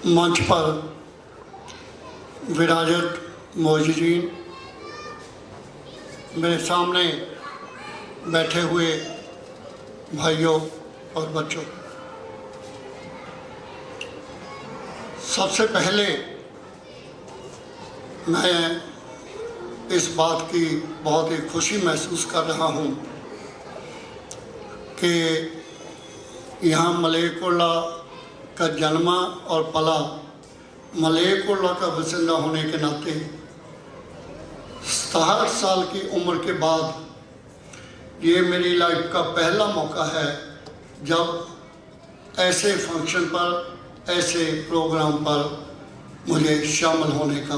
मंच पर विराजत मौजूदीन, मेरे सामने बैठे हुए भाइयों और बच्चों, सबसे पहले मैं इस बात की बहुत ही खुशी महसूस कर रहा हूँ कि यहाँ मलेरकोटला का जन्मा और पला, मलेरकोटला का बासिंदा होने के नाते 67 साल की उम्र के बाद ये मेरी लाइफ का पहला मौका है जब ऐसे फंक्शन पर, ऐसे प्रोग्राम पर मुझे शामिल होने का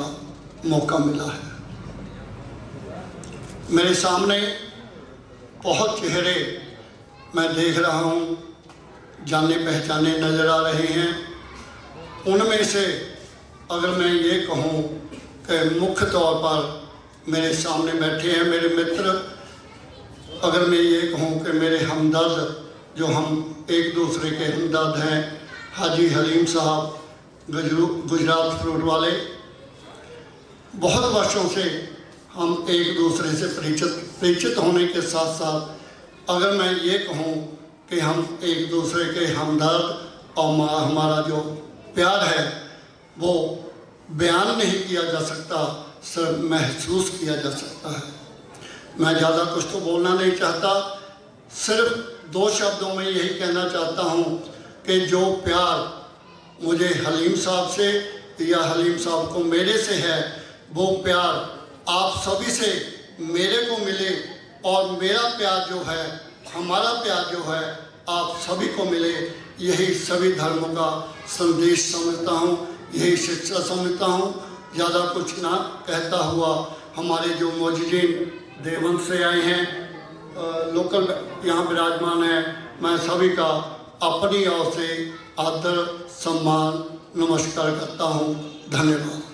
मौका मिला है। मेरे सामने बहुत चेहरे मैं देख रहा हूँ, जाने पहचाने नज़र आ रहे हैं। उनमें से अगर मैं ये कहूँ कि मुख्य तौर पर मेरे सामने बैठे हैं मेरे मित्र, अगर मैं ये कहूँ कि मेरे हमदर्द, जो हम एक दूसरे के हमदर्द हैं, हाजी हलीम साहब गुजरात फ्रूट वाले, बहुत वर्षों से हम एक दूसरे से परिचित होने के साथ साथ अगर मैं ये कहूँ कि हम एक दूसरे के हमदर्द और हमारा जो प्यार है वो बयान नहीं किया जा सकता, सिर्फ महसूस किया जा सकता है। मैं ज़्यादा कुछ तो बोलना नहीं चाहता, सिर्फ 2 शब्दों में यही कहना चाहता हूँ कि जो प्यार मुझे हलीम साहब से या हलीम साहब को मेरे से है, वो प्यार आप सभी से मेरे को मिले और मेरा प्यार जो है, हमारा प्यार जो है आप सभी को मिले। यही सभी धर्मों का संदेश समझता हूँ, यही शिक्षा समझता हूँ। ज़्यादा कुछ ना कहता हुआ हमारे जो मौजूदीन देवबंद से आए हैं, लोकल यहाँ विराजमान है, मैं सभी का अपनी ओर से आदर सम्मान नमस्कार करता हूँ। धन्यवाद।